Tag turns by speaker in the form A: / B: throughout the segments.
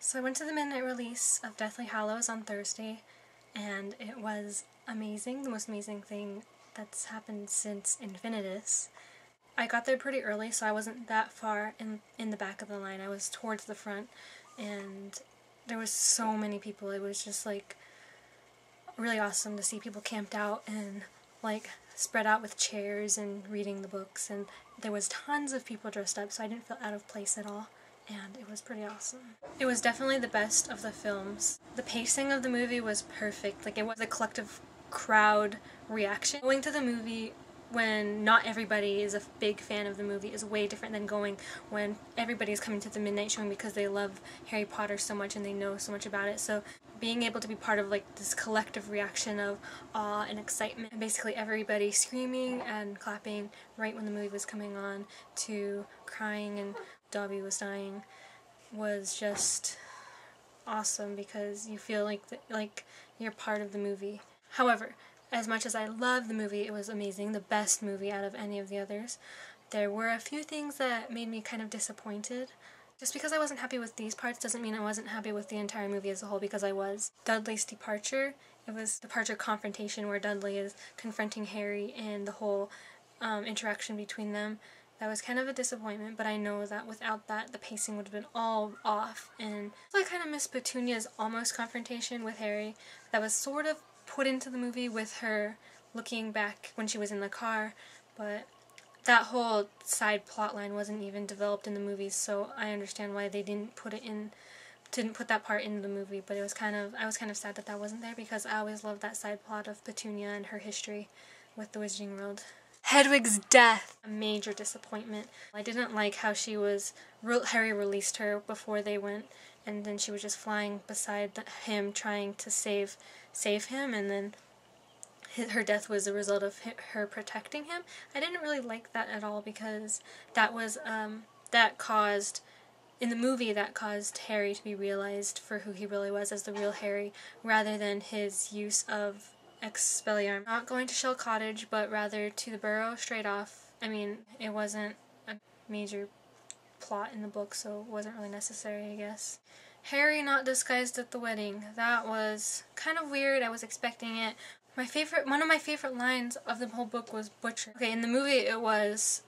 A: So I went to the midnight release of Deathly Hallows on Thursday, and it was amazing, the most amazing thing that's happened since Infinitus. I got there pretty early, so I wasn't that far in the back of the line. I was towards the front, and there was so many people. It was just like really awesome to see people camped out and like spread out with chairs and reading the books, and there was tons of people dressed up, so I didn't feel out of place at all, and it was pretty awesome. It was definitely the best of the films. The pacing of the movie was perfect. Like, it was a collective crowd reaction. Going to the movie when not everybody is a big fan of the movie is way different than going when everybody is coming to the midnight showing because they love Harry Potter so much and they know so much about it. So being able to be part of like this collective reaction of awe and excitement, and basically everybody screaming and clapping right when the movie was coming on to crying and Dobby was dying, was just awesome because you feel like you're part of the movie. However, as much as I loved the movie, it was amazing, the best movie out of any of the others. There were a few things that made me kind of disappointed. Just because I wasn't happy with these parts doesn't mean I wasn't happy with the entire movie as a whole, because I was. Dudley's departure, it was departure confrontation where Dudley is confronting Harry and the whole interaction between them. That was kind of a disappointment, but I know that without that, the pacing would have been all off. And so I kind of miss Petunia's almost confrontation with Harry. That was sort of put into the movie with her looking back when she was in the car, but that whole side plot line wasn't even developed in the movies, so I understand why they didn't put that part in the movie. But I was kind of sad that that wasn't there, because I always loved that side plot of Petunia and her history with the Wizarding World. Hedwig's death! A major disappointment. I didn't like how Harry released her before they went, and then she was just flying beside him trying to save him, and then her death was a result of her protecting him. I didn't really like that at all, because that caused Harry to be realized for who he really was as the real Harry, rather than his use of Expelliarmus. Not going to Shell Cottage, but rather to the Burrow straight off. I mean, it wasn't a major plot in the book, so it wasn't really necessary, I guess. Harry not disguised at the wedding. That was kind of weird. I was expecting it. One of my favorite lines of the whole book was Butcher. Okay, in the movie it was,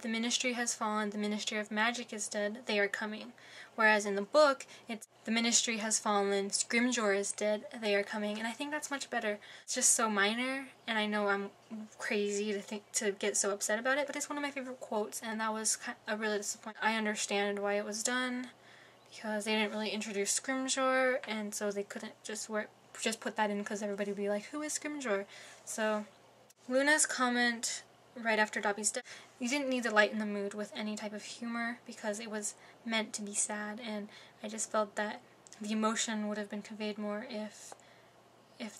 A: "The Ministry has fallen, the Ministry of Magic is dead, they are coming." Whereas in the book, it's, "The Ministry has fallen, Scrimgeour is dead, they are coming." And I think that's much better. It's just so minor, and I know I'm crazy to get so upset about it, but it's one of my favorite quotes, and that was a really disappointment. I understand why it was done, because they didn't really introduce Scrimgeour, and so they couldn't just put that in because everybody would be like, who is Scrimgeour? So, Luna's comment right after Dobby's death, you didn't need to lighten the mood with any type of humor because it was meant to be sad, and I just felt that the emotion would have been conveyed more if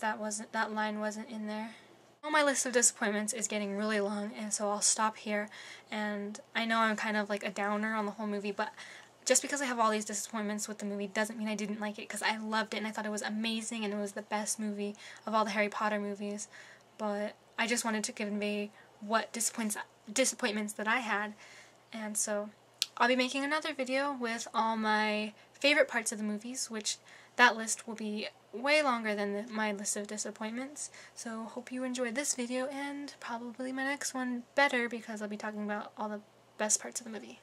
A: that line wasn't in there. Well, my list of disappointments is getting really long, and so I'll stop here. And I know I'm kind of like a downer on the whole movie, but just because I have all these disappointments with the movie doesn't mean I didn't like it, because I loved it and I thought it was amazing and it was the best movie of all the Harry Potter movies. But I just wanted to convey what disappointments that I had, and so I'll be making another video with all my favorite parts of the movies, which that list will be way longer than my list of disappointments. So hope you enjoyed this video, and probably my next one better, because I'll be talking about all the best parts of the movie.